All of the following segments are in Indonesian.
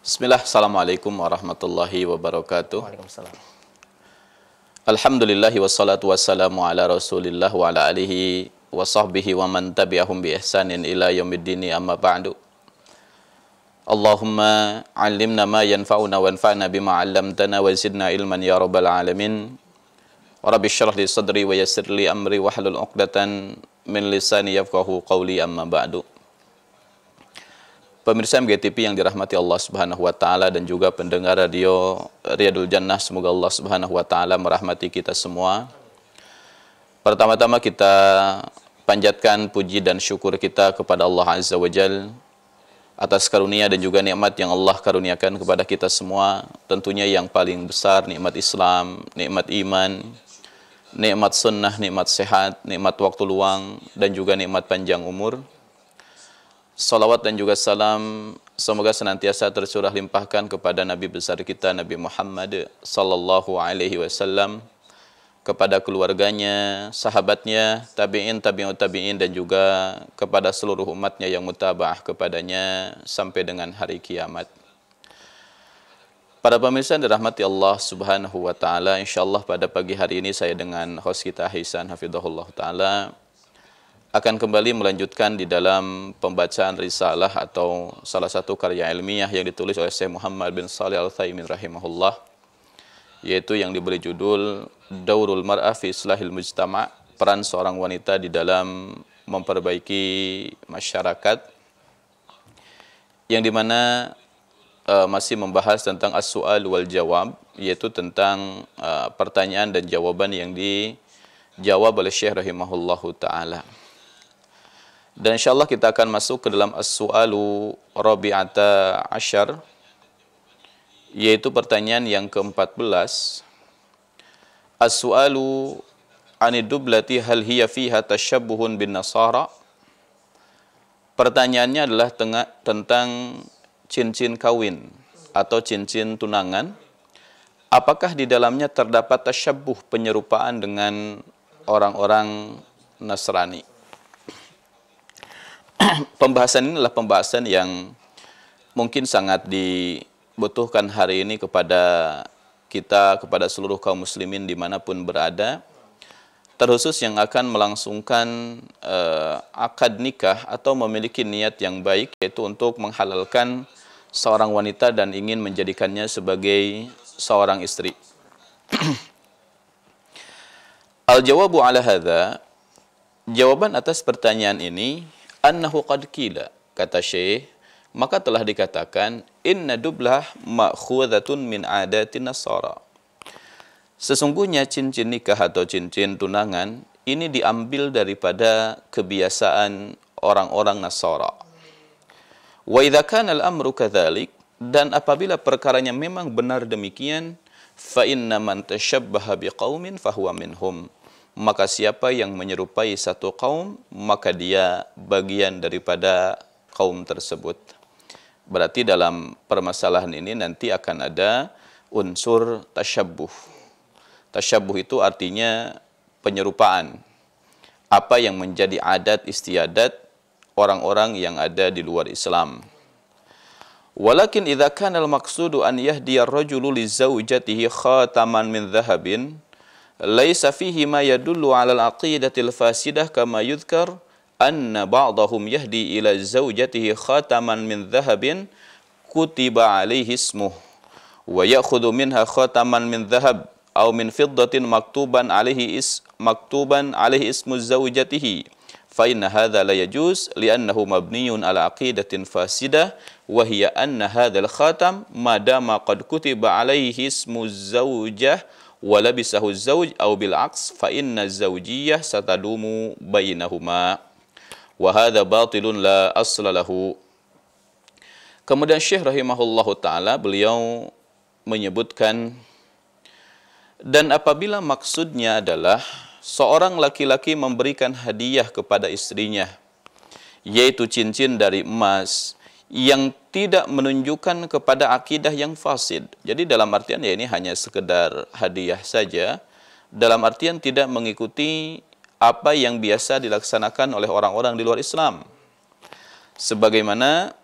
Bismillah, Assalamualaikum warahmatullahi wabarakatuh. Waalaikumsalam. Alhamdulillahi wassalatu wassalamu ala rasulillah wa ala alihi wa sahbihi wa man tabi'ahum bi ihsanin ila yaumiddini amma ba'du. Allahumma allimna ma yanfa'una wanfa'na bima 'allamtana wa zidna ilman ya rabbal alamin. Rabbi shrah li sadri wa yassir li amri wahlul 'uqdatan min lisani yafqahu qawli amma ba'du. Pemirsa MGTV yang dirahmati Allah Subhanahu wa taala dan juga pendengar radio Riyadul Jannah, semoga Allah Subhanahu wa taala merahmati kita semua. Pertama-tama kita panjatkan puji dan syukur kita kepada Allah Azza wa Jalla atas karunia dan juga nikmat yang Allah karuniakan kepada kita semua. Tentunya yang paling besar nikmat Islam, nikmat iman, nikmat sunnah, nikmat sehat, nikmat waktu luang, dan juga nikmat panjang umur. Salawat dan juga salam semoga senantiasa tercurah limpahkan kepada Nabi besar kita Nabi Muhammad sallallahu alaihi wasallam, kepada keluarganya, sahabatnya, tabi'in, tabi'ut tabi'in, dan juga kepada seluruh umatnya yang mutaba'ah kepadanya sampai dengan hari kiamat. Para pemirsa yang dirahmati Allah Subhanahu wa taala, insyaallah pada pagi hari ini saya dengan host kita Hisan hafizahullah taala akan kembali melanjutkan di dalam pembacaan risalah atau salah satu karya ilmiah yang ditulis oleh Syekh Muhammad bin Shalih Al-Utsaimin rahimahullah, yaitu yang diberi judul Daurul Mar'ah fi Islahil Mujtama', peran seorang wanita di dalam memperbaiki masyarakat, yang dimana masih membahas tentang as-su'al wal jawab, yaitu tentang pertanyaan dan jawaban yang dijawab oleh Syekh rahimahullahu ta'ala. Dan insyaallah kita akan masuk ke dalam as-su'alu rabi'ata asyar, yaitu pertanyaan yang ke-14. As-su'alu anidublati hal hiya fiha tashabbuhun bin nasara. Pertanyaannya adalah tentang cincin kawin atau cincin tunangan. Apakah di dalamnya terdapat tasyabbuh, penyerupaan dengan orang-orang Nasrani? Pembahasan ini adalah pembahasan yang mungkin sangat dibutuhkan hari ini kepada kita, kepada seluruh kaum muslimin dimanapun berada, terkhusus yang akan melangsungkan akad nikah atau memiliki niat yang baik, yaitu untuk menghalalkan seorang wanita dan ingin menjadikannya sebagai seorang istri. Al-jawabu ala hadha, jawaban atas pertanyaan ini, annahu qad qila, kata Syekh, maka telah dikatakan, inna dublah ma'khudhatun min adatin nasara. Sesungguhnya cincin nikah atau cincin tunangan ini diambil daripada kebiasaan orang-orang Nasara. Wa idza kana al-amru kadzalik, dan apabila perkaranya memang benar demikian, fa inna man tashabbaha biqaumin fahuwa minhum. Maka siapa yang menyerupai satu kaum, maka dia bagian daripada kaum tersebut. Berarti dalam permasalahan ini nanti akan ada unsur tasyabbuh. Tasyabbuh itu artinya penyerupaan. Apa yang menjadi adat istiadat orang-orang yang ada di luar Islam. Walakin idza kana al-maqsudu an yahdiya ar-rajulu li zawjatihi khataman min dhahabin, laisa fihi ma yadullu 'ala al-aqidatil fasidah kama yudhkar anna ba'dahum yahdi ila zawjatihi khataman min dhahabin kutiba 'alaihi ismuhu wa ya'khudhu minha khataman min dhahab aw min fiddatin maktuban 'alaihi ismu zawjatihi fa inna hadha la yajuz li'annahu mabniyun 'ala aqidatin fasidah wa hiya anna hadzal khatam ma dama qad kutiba 'alaihi ismu zawjah walabisahu zawj aw bil aks fa inna zawjiyah satadumu bainahuma wa hadha batilun la asla lahu. Kemudian Syekh rahimahullahu taala beliau menyebutkan, dan apabila maksudnya adalah seorang laki-laki memberikan hadiah kepada istrinya, yaitu cincin dari emas yang tidak menunjukkan kepada akidah yang fasid. Jadi dalam artian ya ini hanya sekedar hadiah saja, dalam artian tidak mengikuti apa yang biasa dilaksanakan oleh orang-orang di luar Islam. Sebagaimana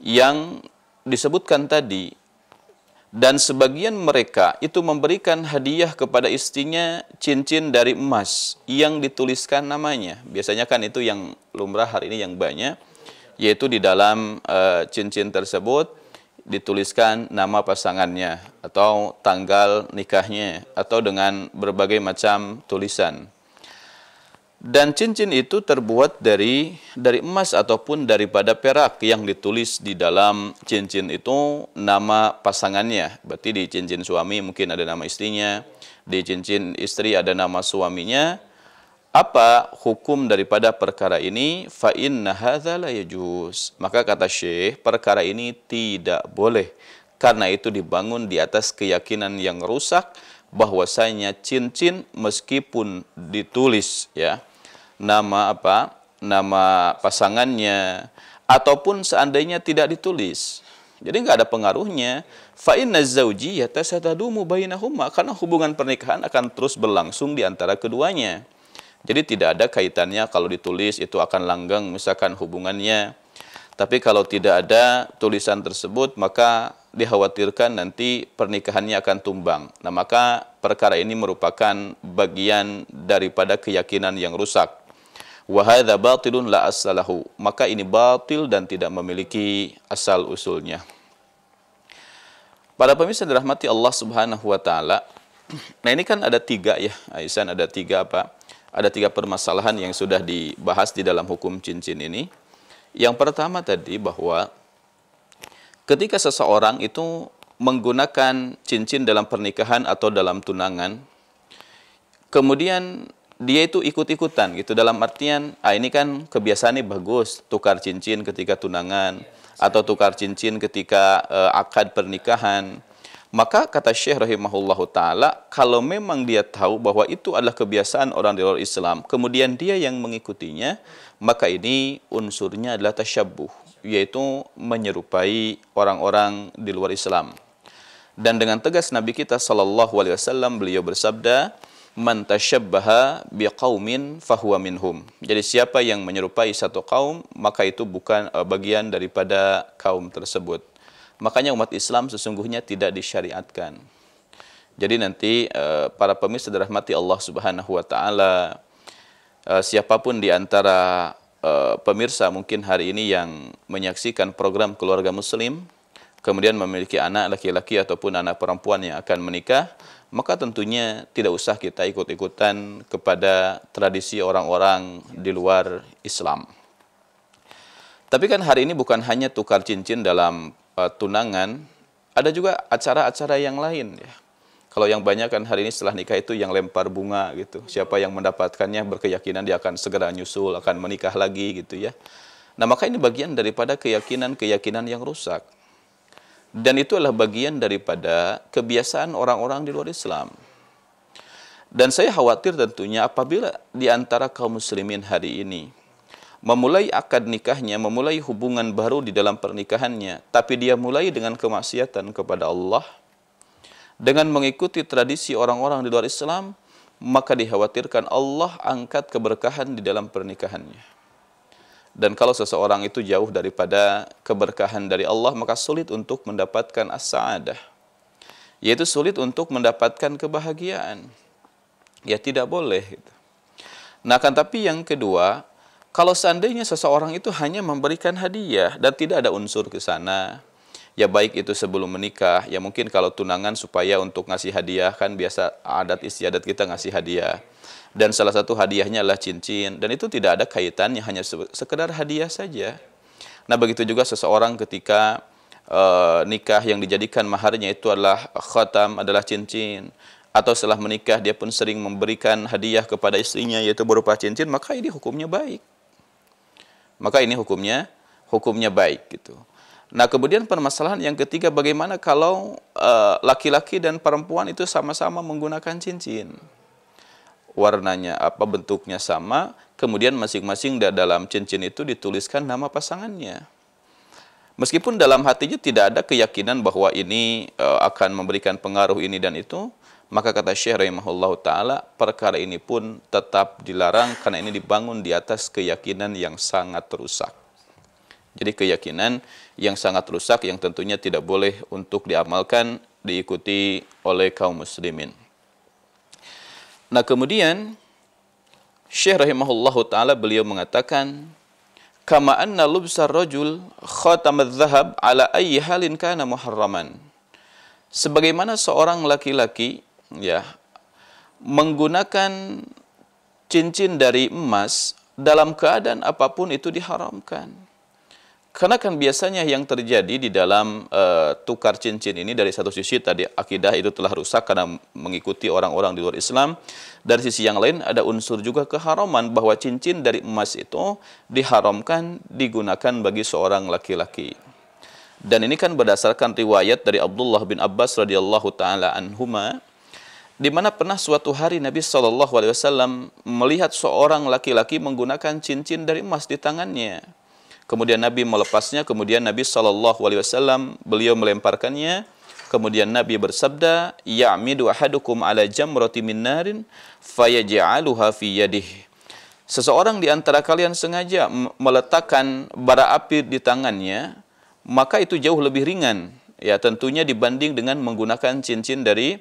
yang disebutkan tadi, dan sebagian mereka itu memberikan hadiah kepada istrinya cincin dari emas yang dituliskan namanya. Biasanya kan itu yang lumrah hari ini yang banyak, yaitu di dalam cincin tersebut dituliskan nama pasangannya atau tanggal nikahnya atau dengan berbagai macam tulisan. Dan cincin itu terbuat dari emas ataupun daripada perak yang ditulis di dalam cincin itu nama pasangannya. Berarti di cincin suami mungkin ada nama istrinya, di cincin istri ada nama suaminya. Apa hukum daripada perkara ini? Fa inna hadza la yajuz. Maka kata Syekh, perkara ini tidak boleh. Karena itu dibangun di atas keyakinan yang rusak bahwasanya cincin meskipun ditulis ya nama pasangannya ataupun seandainya tidak ditulis, jadi nggak ada pengaruhnya. Fa inna zaujiyata satadumu bainahuma, karena hubungan pernikahan akan terus berlangsung di antara keduanya. Jadi tidak ada kaitannya kalau ditulis itu akan langgeng misalkan hubungannya. Tapi kalau tidak ada tulisan tersebut, maka dikhawatirkan nanti pernikahannya akan tumbang. Nah, maka perkara ini merupakan bagian daripada keyakinan yang rusak. Wa hadza batilun la aslahu. Maka ini batil dan tidak memiliki asal usulnya. Para pemirsa dirahmati Allah Subhanahu wa taala. Nah, ini kan ada tiga ya, Aisyah, ada tiga Ada tiga permasalahan yang sudah dibahas di dalam hukum cincin ini. Yang pertama tadi bahwa ketika seseorang itu menggunakan cincin dalam pernikahan atau dalam tunangan, kemudian dia itu ikut-ikutan gitu, dalam artian ini kan kebiasaannya bagus, tukar cincin ketika tunangan atau tukar cincin ketika akad pernikahan. Maka kata Syekh rahimahullahu ta'ala, kalau memang dia tahu bahwa itu adalah kebiasaan orang di luar Islam, kemudian dia yang mengikutinya, maka ini unsurnya adalah tasyabbuh, yaitu menyerupai orang-orang di luar Islam. Dan dengan tegas Nabi kita SAW, beliau bersabda, man tasyabbaha biqaumin fahuwa minhum. Jadi siapa yang menyerupai satu kaum, maka itu bukan bagian daripada kaum tersebut. Makanya umat Islam sesungguhnya tidak disyariatkan. Jadi nanti para pemirsa dirahmati Allah Subhanahu wa taala, siapapun di antara pemirsa mungkin hari ini yang menyaksikan program Keluarga Muslim, kemudian memiliki anak laki-laki ataupun anak perempuan yang akan menikah, maka tentunya tidak usah kita ikut-ikutan kepada tradisi orang-orang di luar Islam. Tapi kan hari ini bukan hanya tukar cincin dalam tunangan, ada juga acara-acara yang lain ya. Kalau yang banyak kan hari ini setelah nikah itu yang lempar bunga gitu. Siapa yang mendapatkannya berkeyakinan dia akan segera nyusul, akan menikah lagi gitu ya. Nah, maka ini bagian daripada keyakinan-keyakinan yang rusak. Dan itu adalah bagian daripada kebiasaan orang-orang di luar Islam. Dan saya khawatir tentunya apabila di antara kaum muslimin hari ini memulai akad nikahnya, memulai hubungan baru di dalam pernikahannya, tapi dia mulai dengan kemaksiatan kepada Allah, dengan mengikuti tradisi orang-orang di luar Islam, maka dikhawatirkan Allah angkat keberkahan di dalam pernikahannya. Dan kalau seseorang itu jauh daripada keberkahan dari Allah, maka sulit untuk mendapatkan as-sa'adah, yaitu sulit untuk mendapatkan kebahagiaan. Ya tidak boleh gitu. Nah, kan tapi yang kedua, kalau seandainya seseorang itu hanya memberikan hadiah dan tidak ada unsur ke sana, ya baik itu sebelum menikah, ya mungkin kalau tunangan supaya untuk ngasih hadiah, kan biasa adat istiadat kita ngasih hadiah. Dan salah satu hadiahnya adalah cincin, dan itu tidak ada kaitannya, hanya sekedar hadiah saja. Nah, begitu juga seseorang ketika nikah yang dijadikan maharnya itu adalah khatam, adalah cincin, atau setelah menikah dia pun sering memberikan hadiah kepada istrinya yaitu berupa cincin, maka ini hukumnya baik. Maka ini hukumnya baik gitu. Nah, kemudian permasalahan yang ketiga, bagaimana kalau laki-laki dan perempuan itu sama-sama menggunakan cincin? Warnanya apa, bentuknya sama, kemudian masing-masing dalam cincin itu dituliskan nama pasangannya. Meskipun dalam hatinya tidak ada keyakinan bahwa ini akan memberikan pengaruh ini dan itu, maka kata Syekh rahimahullah ta'ala, perkara ini pun tetap dilarang karena ini dibangun di atas keyakinan yang sangat rusak. Jadi keyakinan yang sangat rusak yang tentunya tidak boleh untuk diamalkan, diikuti oleh kaum muslimin. Nah, kemudian Syekh rahimahullahu taala beliau mengatakan, kama anna lubsar rajul khatamaz zahab ala ayyi halin kana muharraman. Sebagaimana seorang laki-laki ya menggunakan cincin dari emas dalam keadaan apapun itu diharamkan. Karena kan biasanya yang terjadi di dalam tukar cincin ini, dari satu sisi tadi akidah itu telah rusak karena mengikuti orang-orang di luar Islam. Dari sisi yang lain ada unsur juga keharaman bahwa cincin dari emas itu diharamkan digunakan bagi seorang laki-laki. Dan ini kan berdasarkan riwayat dari Abdullah bin Abbas radhiyallahu taala anhuma, di mana pernah suatu hari Nabi SAW melihat seorang laki-laki menggunakan cincin dari emas di tangannya. Kemudian Nabi melepasnya, kemudian Nabi SAW beliau melemparkannya. Kemudian Nabi bersabda, ya'midu ahadukum ala jamrati min narin fayaj'aluha fi yadihi. Seseorang di antara kalian sengaja meletakkan bara api di tangannya, maka itu jauh lebih ringan ya tentunya dibanding dengan menggunakan cincin dari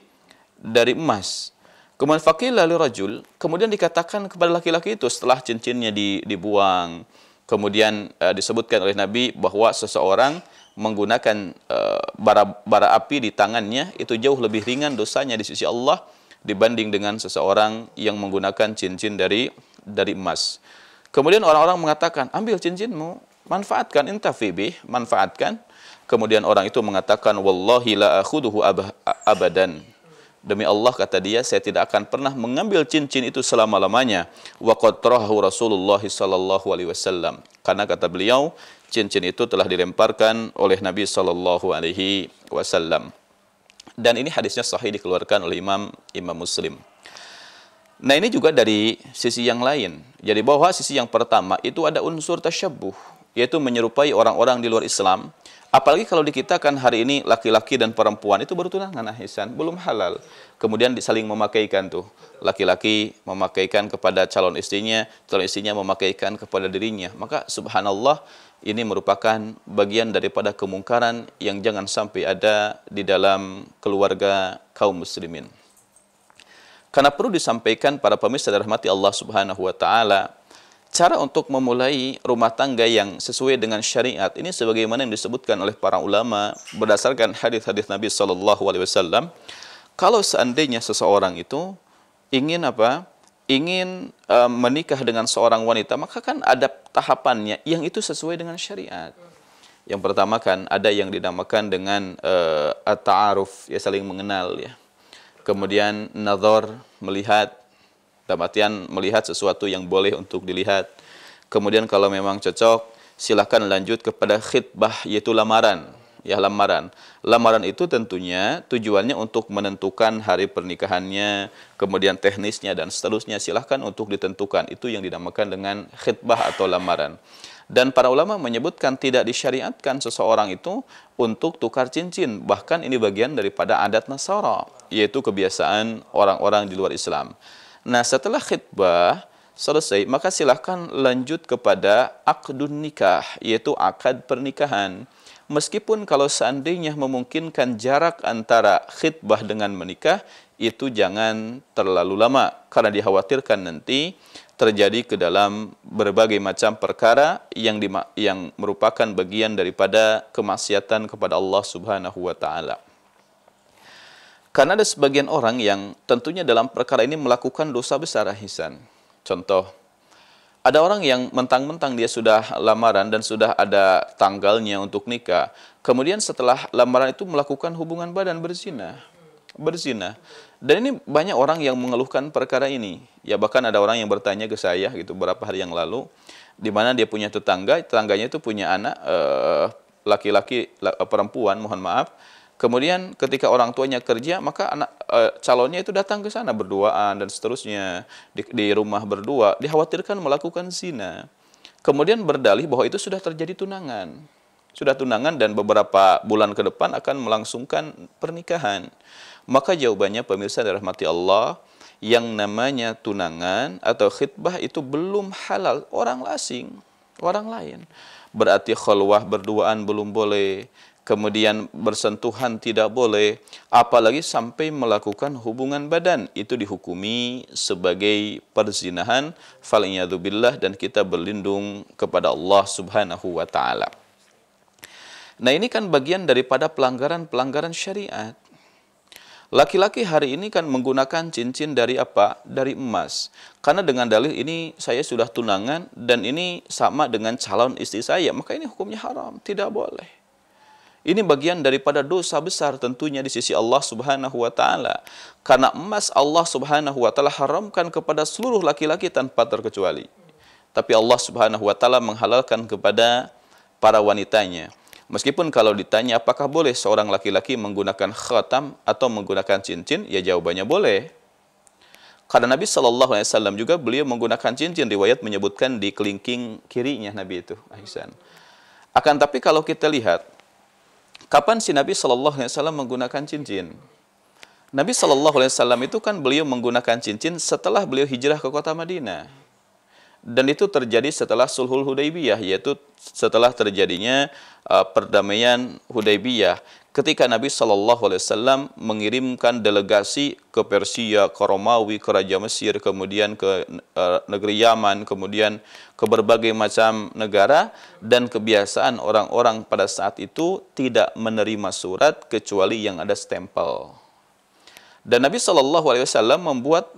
emas. Kemudian faqila lirajul, kemudian dikatakan kepada laki-laki itu setelah cincinnya dibuang. Kemudian disebutkan oleh Nabi bahwa seseorang menggunakan bara api di tangannya itu jauh lebih ringan dosanya di sisi Allah dibanding dengan seseorang yang menggunakan cincin dari emas. Kemudian orang-orang mengatakan, ambil cincinmu, manfaatkan, intafi bih, manfaatkan. Kemudian orang itu mengatakan, wallahi la akhuduhu abadan. Demi Allah, kata dia, saya tidak akan pernah mengambil cincin itu selama-lamanya. Wa qad tarahu Rasulullah sallallahu alaihi wasallam. Karena kata beliau, cincin itu telah dilemparkan oleh Nabi sallallahu alaihi wasallam. Dan ini hadisnya sahih, dikeluarkan oleh Imam Muslim. Nah, ini juga dari sisi yang lain. Jadi bahwa sisi yang pertama itu ada unsur tasyabbuh, yaitu menyerupai orang-orang di luar Islam. Apalagi kalau di kita kan hari ini laki-laki dan perempuan itu baru tunangan, ahsan, belum halal. Kemudian disaling memakaikan tuh. Laki-laki memakaikan kepada calon istrinya memakaikan kepada dirinya. Maka subhanallah, ini merupakan bagian daripada kemungkaran yang jangan sampai ada di dalam keluarga kaum muslimin. Karena perlu disampaikan para pemirsa dirahmati Allah Subhanahu wa taala, cara untuk memulai rumah tangga yang sesuai dengan syariat ini sebagaimana yang disebutkan oleh para ulama berdasarkan hadis-hadis Nabi sallallahu alaihi wasallam. Kalau seandainya seseorang itu ingin menikah dengan seorang wanita, maka kan ada tahapannya yang itu sesuai dengan syariat. Yang pertama kan ada yang dinamakan dengan at-ta'aruf, ya, saling mengenal ya. Kemudian nazar, melihat, dalam artian melihat sesuatu yang boleh untuk dilihat. Kemudian kalau memang cocok, silakan lanjut kepada khitbah, yaitu lamaran. Ya, lamaran. Lamaran itu tentunya tujuannya untuk menentukan hari pernikahannya, kemudian teknisnya dan seterusnya silahkan untuk ditentukan. Itu yang dinamakan dengan khitbah atau lamaran. Dan para ulama menyebutkan tidak disyariatkan seseorang itu untuk tukar cincin. Bahkan ini bagian daripada adat Nasara, yaitu kebiasaan orang-orang di luar Islam. Nah, setelah khitbah selesai, maka silahkan lanjut kepada akdun nikah, yaitu akad pernikahan. Meskipun kalau seandainya memungkinkan jarak antara khitbah dengan menikah, itu jangan terlalu lama, karena dikhawatirkan nanti terjadi ke dalam berbagai macam perkara yang merupakan bagian daripada kemaksiatan kepada Allah Subhanahu wa taala. Karena ada sebagian orang yang tentunya dalam perkara ini melakukan dosa besar, ahsan. Contoh, ada orang yang mentang-mentang dia sudah lamaran dan sudah ada tanggalnya untuk nikah. Kemudian setelah lamaran itu melakukan hubungan badan, berzina. Dan ini banyak orang yang mengeluhkan perkara ini. Ya, bahkan ada orang yang bertanya ke saya gitu beberapa hari yang lalu, di mana dia punya tetangganya itu punya anak laki-laki, perempuan, mohon maaf. Kemudian ketika orang tuanya kerja, maka anak calonnya itu datang ke sana berduaan dan seterusnya, di rumah berdua, dikhawatirkan melakukan zina. Kemudian berdalih bahwa itu sudah terjadi tunangan. Sudah tunangan dan beberapa bulan ke depan akan melangsungkan pernikahan. Maka jawabannya pemirsa dirahmati Allah, yang namanya tunangan atau khitbah itu belum halal, orang asing, orang lain. berarti khalwah berduaan belum boleh, kemudian bersentuhan tidak boleh, apalagi sampai melakukan hubungan badan, itu dihukumi sebagai perzinahan, fal'iyadzubillah, dan kita berlindung kepada Allah Subhanahu wa taala. Nah, ini kan bagian daripada pelanggaran-pelanggaran syariat. Laki-laki hari ini kan menggunakan cincin dari apa? Dari emas. Karena dengan dalil ini saya sudah tunangan dan ini sama dengan calon istri saya, maka ini hukumnya haram, tidak boleh. Ini bagian daripada dosa besar tentunya di sisi Allah Subhanahu wa taala. Karena emas Allah Subhanahu wa taala haramkan kepada seluruh laki-laki tanpa terkecuali. Tapi Allah Subhanahu wa taala menghalalkan kepada para wanitanya. Meskipun kalau ditanya apakah boleh seorang laki-laki menggunakan khatam atau menggunakan cincin, ya jawabannya boleh. Karena Nabi Shallallahu Alaihi Wasallam juga beliau menggunakan cincin, riwayat menyebutkan di kelingking kirinya Nabi itu, Ahsan. Akan tapi kalau kita lihat, kapan si Nabi Shallallahu Alaihi Wasallam menggunakan cincin? Nabi Shallallahu Alaihi Wasallam itu kan beliau menggunakan cincin setelah beliau hijrah ke kota Madinah. Dan itu terjadi setelah Sulhul Hudaybiyah, yaitu setelah terjadinya perdamaian Hudaybiyah. Ketika Nabi SAW mengirimkan delegasi ke Persia, ke Romawi, ke Raja Mesir, kemudian ke negeri Yaman, kemudian ke berbagai macam negara, dan kebiasaan orang-orang pada saat itu tidak menerima surat kecuali yang ada stempel. Dan Nabi SAW membuat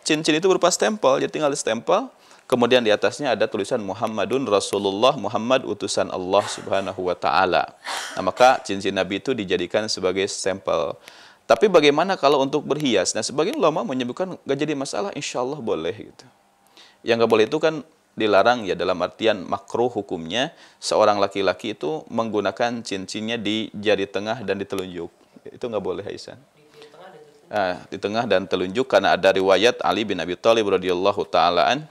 cincin itu berupa stempel, jadi tinggal stempel. Kemudian di atasnya ada tulisan Muhammadun Rasulullah, Muhammad utusan Allah Subhanahu wa taala. Nah, maka cincin Nabi itu dijadikan sebagai stempel. Tapi bagaimana kalau untuk berhias? Nah, sebagian ulama menyebutkan gak jadi masalah, insya Allah boleh gitu. Yang gak boleh itu kan dilarang ya, dalam artian makruh hukumnya seorang laki-laki itu menggunakan cincinnya di jari tengah dan di telunjuk. Itu gak boleh, Aisyah. Di tengah dan telunjuk, karena ada riwayat Ali bin Abi Thalib radhiyallahu taalaan,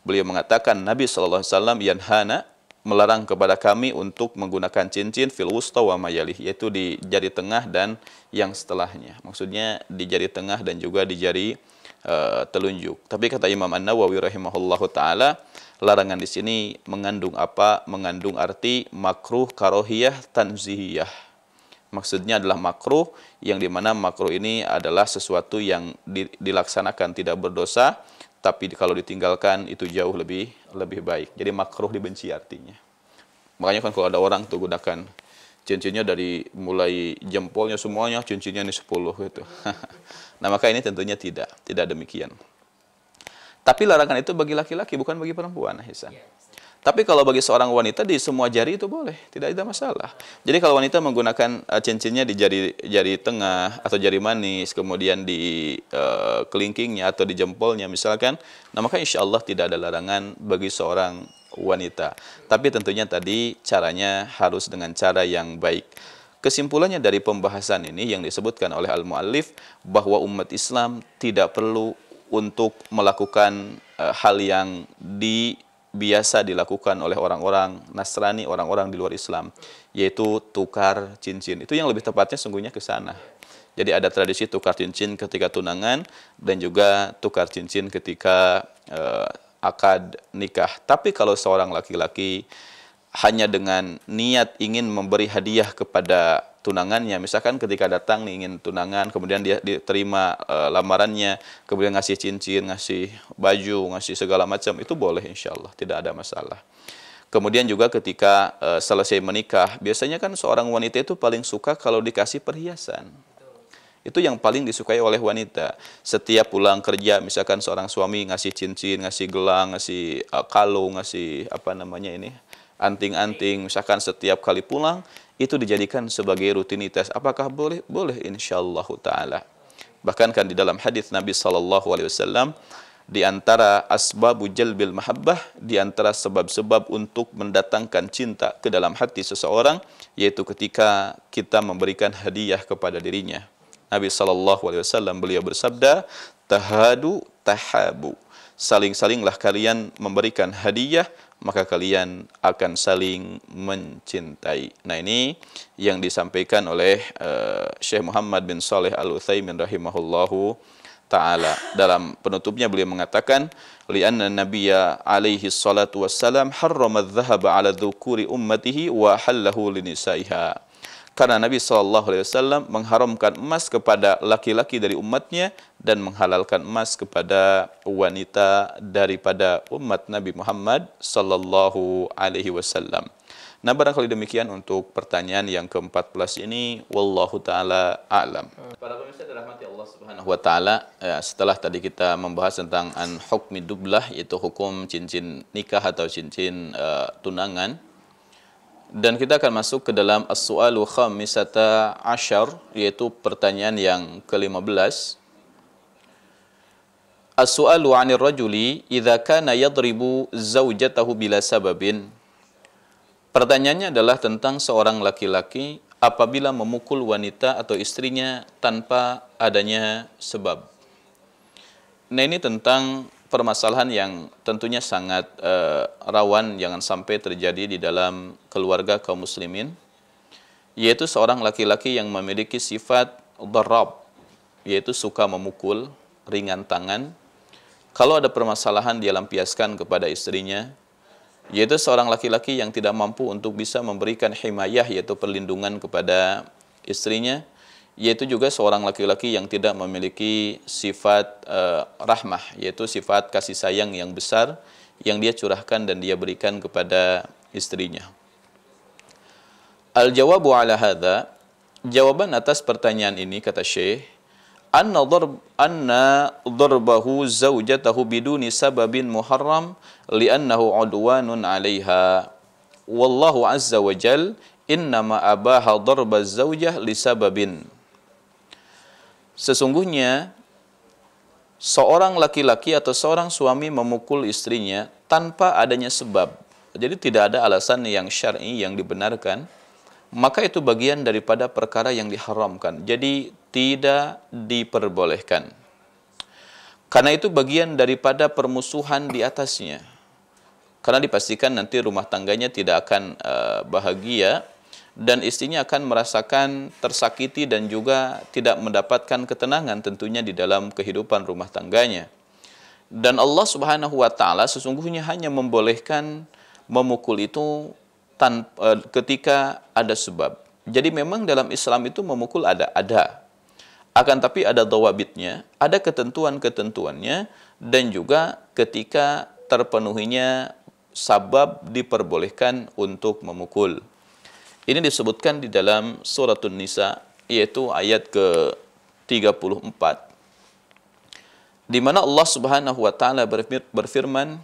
beliau mengatakan Nabi SAW yanhana, melarang kepada kami untuk menggunakan cincin fil wusta wa mayalih, yaitu di jari tengah dan yang setelahnya. Maksudnya di jari tengah dan juga di jari telunjuk. Tapi kata Imam An-Nawawi rahimahullahu taala, larangan di sini mengandung apa? Mengandung arti makruh karohiyah tanzihiyah. Maksudnya adalah makruh, yang dimana makruh ini adalah sesuatu yang dilaksanakan tidak berdosa, tapi kalau ditinggalkan itu jauh lebih baik. Jadi makruh dibenci artinya. Makanya kan kalau ada orang tuh gunakan cincinnya dari mulai jempolnya semuanya, cincinnya ini 10 gitu. Nah, maka ini tentunya tidak demikian. Tapi larangan itu bagi laki-laki, bukan bagi perempuan, Hisan. Tapi kalau bagi seorang wanita di semua jari itu boleh, tidak ada masalah. Jadi kalau wanita menggunakan cincinnya di jari tengah atau jari manis, kemudian di kelingkingnya atau di jempolnya misalkan, nah maka insya Allah tidak ada larangan bagi seorang wanita. Tapi tentunya tadi caranya harus dengan cara yang baik. Kesimpulannya dari pembahasan ini yang disebutkan oleh al-muallif, bahwa umat Islam tidak perlu untuk melakukan hal yang biasa dilakukan oleh orang-orang Nasrani, orang-orang di luar Islam, yaitu tukar cincin. Itu yang lebih tepatnya sungguhnya ke sana. Jadi ada tradisi tukar cincin ketika tunangan dan juga tukar cincin ketika akad nikah. Tapi kalau seorang laki-laki hanya dengan niat ingin memberi hadiah kepada tunangannya, misalkan ketika datang nih ingin tunangan, kemudian dia diterima lamarannya, kemudian ngasih cincin, ngasih baju, ngasih segala macam, itu boleh insya Allah, tidak ada masalah. Kemudian juga ketika selesai menikah, biasanya kan seorang wanita itu paling suka kalau dikasih perhiasan. Itu yang paling disukai oleh wanita. Setiap pulang kerja, misalkan seorang suami ngasih cincin, ngasih gelang, ngasih kalung, ngasih anting-anting, misalkan setiap kali pulang, itu dijadikan sebagai rutinitas. Apakah boleh? Boleh insyaallah ta'ala. Bahkan kan di dalam hadis Nabi SAW, di antara asbabu jalbil mahabbah, di antara sebab-sebab untuk mendatangkan cinta ke dalam hati seseorang, yaitu ketika kita memberikan hadiah kepada dirinya. Nabi SAW beliau bersabda, tahadu tahabu, saling-salinglah kalian memberikan hadiah, maka kalian akan saling mencintai. Nah, ini yang disampaikan oleh Syekh Muhammad bin Shalih Al-Utsaimin rahimahullahu taala. Dalam penutupnya beliau mengatakan, li'anna nabiyya alaihi salatu wassalam harrama adh-dhahaba 'ala dhukuri ummatihi wa hallahu linisaiha. Karena Nabi SAW mengharamkan emas kepada laki-laki dari umatnya dan menghalalkan emas kepada wanita daripada umat Nabi Muhammad sallallahu alaihi wasallam. Nah, barangkali demikian untuk pertanyaan yang ke-14 ini, wallahu taala a'lam. Para pemirsa dirahmati Allah Subhanahu wa taala, setelah tadi kita membahas tentang an hukmi dublah, yaitu hukum cincin nikah atau cincin tunangan, dan kita akan masuk ke dalam as-su'alu khamisata asyar, yaitu pertanyaan yang ke-15. As-su'alu 'anir rajuli idza kana yadribu zawjatahu bila sababin. Pertanyaannya adalah tentang seorang laki-laki apabila memukul wanita atau istrinya tanpa adanya sebab. Nah, ini tentang permasalahan yang tentunya sangat rawan jangan sampai terjadi di dalam keluarga kaum muslimin, yaitu seorang laki-laki yang memiliki sifat darab, yaitu suka memukul, ringan tangan. Kalau ada permasalahan dia lampiaskan kepada istrinya, yaitu seorang laki-laki yang tidak mampu untuk bisa memberikan himayah, yaitu perlindungan kepada istrinya, yaitu juga seorang laki-laki yang tidak memiliki sifat rahmah, yaitu sifat kasih sayang yang besar yang dia curahkan dan dia berikan kepada istrinya. Al-jawabu ala hadha, jawaban atas pertanyaan ini, kata Syekh, anna darbahu zawjatahu biduni sababin muharram li'annahu udwanun 'alaiha. Wallahu azza wa jal innama abaha darba zawjah li sababin. Sesungguhnya seorang laki-laki atau seorang suami memukul istrinya tanpa adanya sebab, jadi tidak ada alasan yang syar'i yang dibenarkan, maka itu bagian daripada perkara yang diharamkan, jadi tidak diperbolehkan. Karena itu bagian daripada permusuhan di atasnya, karena dipastikan nanti rumah tangganya tidak akan bahagia, dan istrinya akan merasakan tersakiti dan juga tidak mendapatkan ketenangan tentunya di dalam kehidupan rumah tangganya. Dan Allah Subhanahu wa taala sesungguhnya hanya membolehkan memukul itu ketika ada sebab. Jadi memang dalam Islam itu memukul ada. Akan tapi ada dhawabitnya, ada ketentuan-ketentuannya, dan juga ketika terpenuhinya sabab diperbolehkan untuk memukul. Ini disebutkan di dalam Suratun Nisa, yaitu ayat ke-34, di mana Allah Subhanahu wa taala berfirman,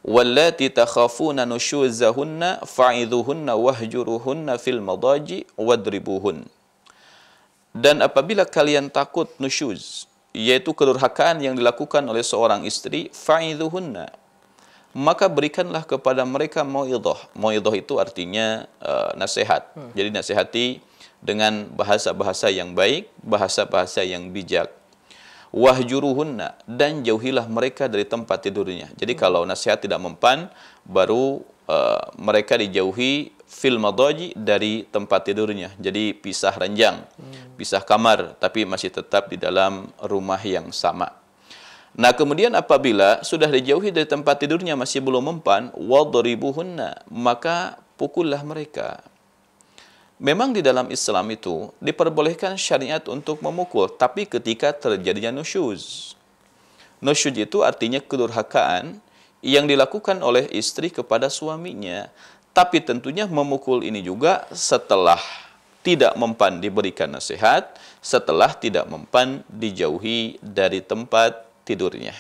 "Wallati takhafuna nusyuzahunna fa'idhuhunna wahjuruhunna fil madaji wadribuhun." Dan apabila kalian takut nusyuz, yaitu kedurhakaan yang dilakukan oleh seorang istri, fa'idhuhunna, maka berikanlah kepada mereka mau'idhah. Mau'idhah itu artinya nasihat. Jadi nasihati dengan bahasa-bahasa yang baik, bahasa-bahasa yang bijak. Wahjuruhunna, dan jauhilah mereka dari tempat tidurnya. Jadi kalau nasihat tidak mempan, baru mereka dijauhi fil madaji, dari tempat tidurnya. Jadi pisah ranjang, pisah kamar, tapi masih tetap di dalam rumah yang sama. Nah, kemudian apabila sudah dijauhi dari tempat tidurnya masih belum mempan, wadribuhunna, maka pukullah mereka. Memang di dalam Islam itu diperbolehkan syariat untuk memukul, tapi ketika terjadinya nusyuz. Nusyuz itu artinya kedurhakaan yang dilakukan oleh istri kepada suaminya. Tapi tentunya memukul ini juga setelah tidak mempan diberikan nasihat, setelah tidak mempan dijauhi dari tempat tidurnya.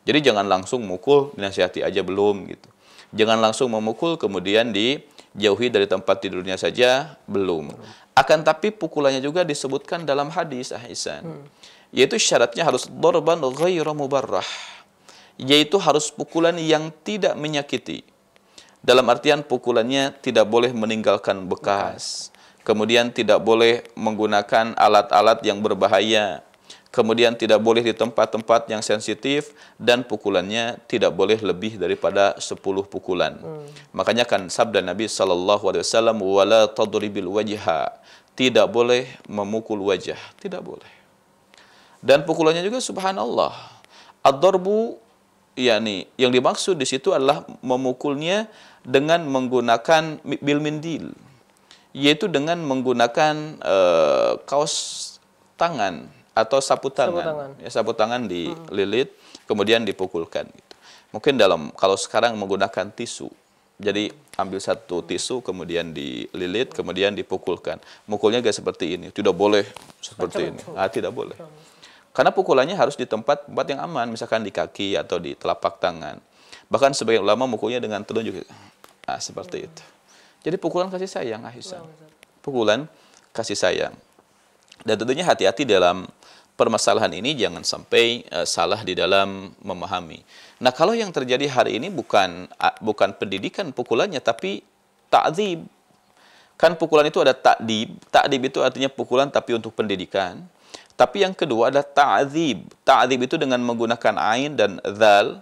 Jadi jangan langsung mukul, dinasihati aja belum gitu. Jangan langsung memukul kemudian dijauhi dari tempat tidurnya saja belum. Akan tapi pukulannya juga disebutkan dalam hadis Ahsan. Yaitu syaratnya harus darban ghairu mubarrah. Yaitu harus pukulan yang tidak menyakiti. Dalam artian pukulannya tidak boleh meninggalkan bekas. Kemudian tidak boleh menggunakan alat-alat yang berbahaya. Kemudian tidak boleh di tempat-tempat yang sensitif, dan pukulannya tidak boleh lebih daripada 10 pukulan. Makanya kan sabda Nabi SAW, wala tadribil wajha, tidak boleh memukul wajah, tidak boleh. Dan pukulannya juga subhanallah. Ad-darbu, yakni yang dimaksud di situ adalah memukulnya dengan menggunakan bil mindil, yaitu dengan menggunakan kaos tangan atau sapu tangan. Ya, sapu tangan dililit kemudian dipukulkan gitu. Mungkin kalau sekarang menggunakan tisu. Jadi ambil satu tisu kemudian dililit kemudian dipukulkan. Mukulnya gak seperti ini, tidak boleh seperti ini. Tidak boleh. Karena pukulannya harus di tempat yang aman, misalkan di kaki atau di telapak tangan. Bahkan sebagian ulama mukulnya dengan telunjuk. Seperti itu. Jadi pukulan kasih sayang, Ahsan. Pukulan kasih sayang. Dan tentunya hati-hati dalam permasalahan ini, jangan sampai salah di dalam memahami. Nah, kalau yang terjadi hari ini bukan pendidikan pukulannya, tapi ta'dzib. Kan pukulan itu ada ta'dib. Ta'dib itu artinya pukulan tapi untuk pendidikan. Tapi yang kedua adalah ta'dzib. Ta'dzib itu dengan menggunakan ain dan dzal,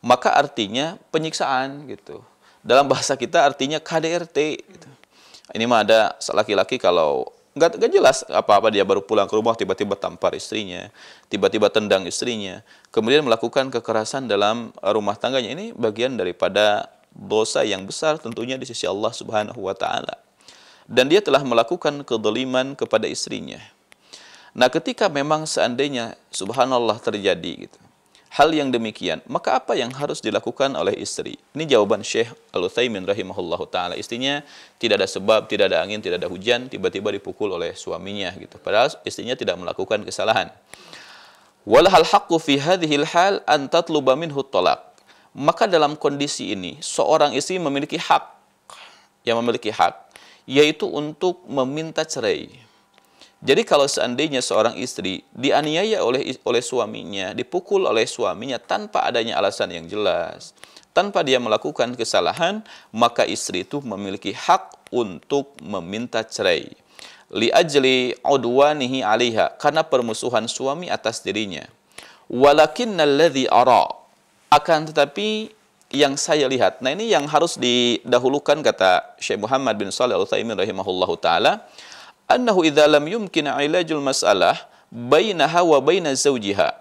maka artinya penyiksaan gitu. Dalam bahasa kita artinya KDRT gitu. Ini mah ada laki-laki kalau nggak jelas apa-apa, dia baru pulang ke rumah tiba-tiba tampar istrinya, tiba-tiba tendang istrinya, kemudian melakukan kekerasan dalam rumah tangganya. Ini bagian daripada dosa yang besar tentunya di sisi Allah Subhanahu wa taala. Dan dia telah melakukan kezaliman kepada istrinya. Nah, ketika memang seandainya subhanallah terjadi gitu, hal yang demikian, maka apa yang harus dilakukan oleh istri? Ini jawaban Syekh Al-Utsaimin rahimahullahu taala. Istrinya tidak ada sebab, tidak ada angin, tidak ada hujan, tiba-tiba dipukul oleh suaminya gitu. Padahal istrinya tidak melakukan kesalahan. Walahal haqqu fi hadhil hal an tatluba minhu talaq. Maka dalam kondisi ini seorang istri memiliki hak, yaitu untuk meminta cerai. Jadi kalau seandainya seorang istri dianiaya oleh suaminya, dipukul oleh suaminya tanpa adanya alasan yang jelas, tanpa dia melakukan kesalahan, maka istri itu memiliki hak untuk meminta cerai. Li ajli udwanihi 'alaiha, karena permusuhan suami atas dirinya. Walakinnalladzi ara, akan tetapi yang saya lihat. Nah, ini yang harus didahulukan kata Syekh Muhammad bin Shalih Al-Utsaimin rahimahullahu taala. Annahu idza lam yumkin ilajul mas'alah bainaha wa baina zawjiha.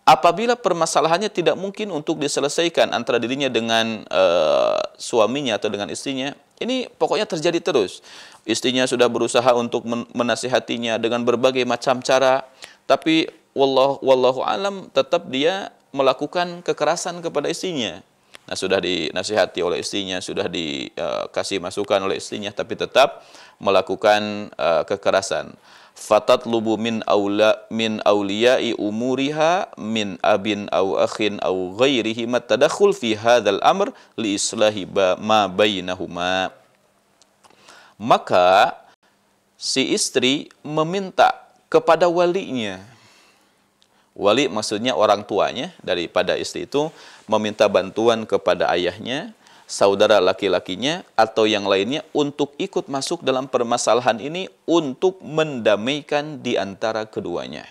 Apabila permasalahannya tidak mungkin untuk diselesaikan antara dirinya dengan suaminya atau dengan istrinya, ini pokoknya terjadi terus. Istrinya sudah berusaha untuk menasihatinya dengan berbagai macam cara, tapi wallahu alam tetap dia melakukan kekerasan kepada istrinya. Nah, sudah dinasihati oleh istrinya, sudah dikasih masukan oleh istrinya, tapi tetap melakukan kekerasan. Fatatlubu min auliyai umuriha min abin au akhin au ghairihi matadakhul fi hadzal amr li islahi ma bainahuma. Maka si istri meminta kepada walinya. Wali maksudnya orang tuanya daripada istri itu, meminta bantuan kepada ayahnya, saudara laki-lakinya, atau yang lainnya untuk ikut masuk dalam permasalahan ini untuk mendamaikan di antara keduanya.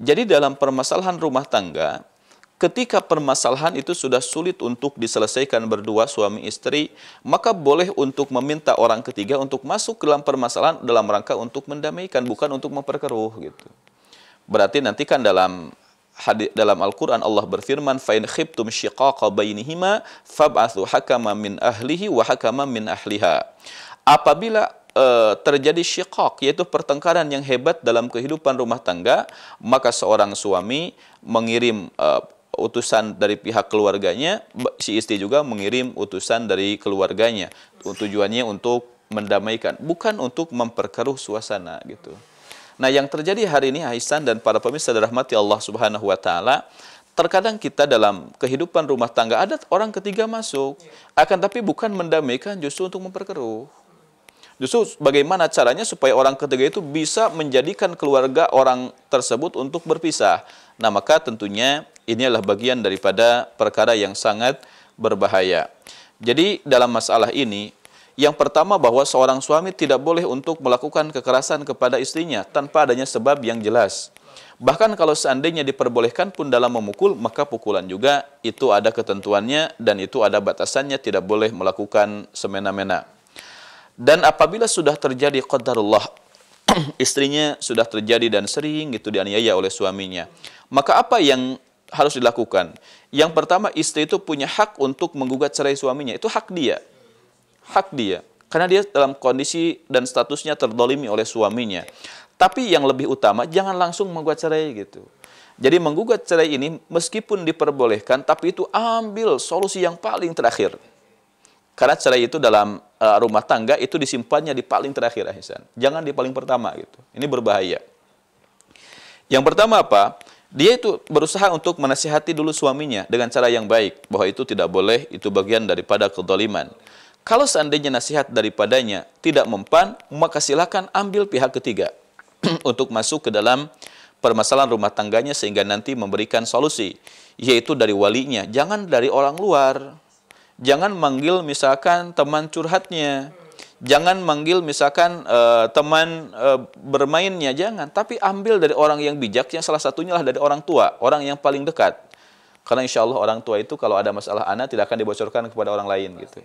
Jadi dalam permasalahan rumah tangga, ketika permasalahan itu sudah sulit untuk diselesaikan berdua suami istri, maka boleh untuk meminta orang ketiga untuk masuk ke dalam permasalahan dalam rangka untuk mendamaikan, bukan untuk memperkeruh gitu. Berarti nanti kan dalam Al-Quran Allah berfirman, فَإِنْ خِبْتُمْ شِقَاقَ بَيْنِهِمَا فَابْعَثُوا حَكَمًا مِنْ أَهْلِهِ وَحَكَمًا مِنْ أَهْلِهَا. Apabila terjadi syiqaq, yaitu pertengkaran yang hebat dalam kehidupan rumah tangga, maka seorang suami mengirim utusan dari pihak keluarganya, si istri juga mengirim utusan dari keluarganya. Tujuannya untuk mendamaikan, bukan untuk memperkeruh suasana gitu. Nah, yang terjadi hari ini Ahsan dan para pemirsa dirahmati Allah Subhanahu wa taala, terkadang kita dalam kehidupan rumah tangga ada orang ketiga masuk, akan tapi bukan mendamaikan, justru untuk memperkeruh. Justru bagaimana caranya supaya orang ketiga itu bisa menjadikan keluarga orang tersebut untuk berpisah. Nah, maka tentunya ini adalah bagian daripada perkara yang sangat berbahaya. Jadi dalam masalah ini, yang pertama bahwa seorang suami tidak boleh untuk melakukan kekerasan kepada istrinya tanpa adanya sebab yang jelas. Bahkan kalau seandainya diperbolehkan pun dalam memukul, maka pukulan juga itu ada ketentuannya dan itu ada batasannya, tidak boleh melakukan semena-mena. Dan apabila sudah terjadi qadarullah istrinya sudah terjadi dan sering gitu dianiaya oleh suaminya. Maka apa yang harus dilakukan? Yang pertama, istri itu punya hak untuk menggugat cerai suaminya. Itu hak dia. Hak dia. Karena dia dalam kondisi dan statusnya terdolimi oleh suaminya. Tapi yang lebih utama, jangan langsung menggugat cerai gitu. Jadi menggugat cerai ini meskipun diperbolehkan, tapi itu ambil solusi yang paling terakhir. Karena cerai itu dalam rumah tangga itu disimpannya di paling terakhir, Ahsan. Jangan di paling pertama gitu. Ini berbahaya. Yang pertama apa? Dia itu berusaha untuk menasihati dulu suaminya dengan cara yang baik. Bahwa itu tidak boleh, itu bagian daripada kezaliman. Kalau seandainya nasihat daripadanya tidak mempan, maka silakan ambil pihak ketiga untuk masuk ke dalam permasalahan rumah tangganya sehingga nanti memberikan solusi, yaitu dari walinya, jangan dari orang luar. Jangan manggil misalkan teman curhatnya, jangan manggil misalkan teman bermainnya, jangan, tapi ambil dari orang yang bijak, yang salah satunya lah dari orang tua, orang yang paling dekat. Karena insya Allah orang tua itu kalau ada masalah anak tidak akan dibocorkan kepada orang lain gitu.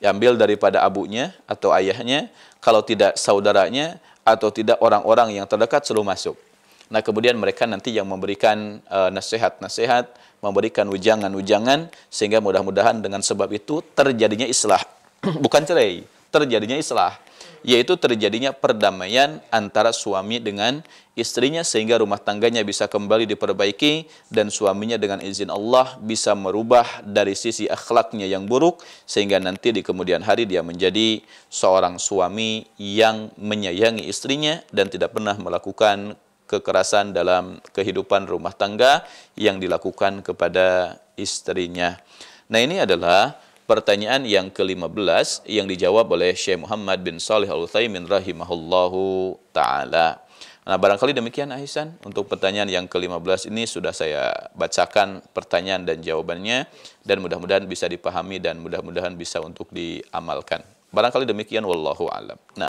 Ambil daripada abunya atau ayahnya, kalau tidak saudaranya atau tidak orang-orang yang terdekat selalu masuk. Nah kemudian mereka nanti yang memberikan nasihat-nasihat, memberikan ujangan-ujangan, sehingga mudah-mudahan dengan sebab itu terjadinya islah. Bukan cerai, terjadinya islah. Yaitu terjadinya perdamaian antara suami dengan istrinya, sehingga rumah tangganya bisa kembali diperbaiki, dan suaminya dengan izin Allah bisa merubah dari sisi akhlaknya yang buruk, sehingga nanti di kemudian hari dia menjadi seorang suami yang menyayangi istrinya dan tidak pernah melakukan kekerasan dalam kehidupan rumah tangga yang dilakukan kepada istrinya. Nah ini adalah pertanyaan yang ke-15 yang dijawab oleh Syekh Muhammad bin Shalih Al-Utsaimin rahimahullahu ta'ala. Nah barangkali demikian Ahsan, untuk pertanyaan yang ke-15 ini sudah saya bacakan pertanyaan dan jawabannya, dan mudah-mudahan bisa dipahami dan mudah-mudahan bisa untuk diamalkan. Barangkali demikian, wallahu a'lam. Nah.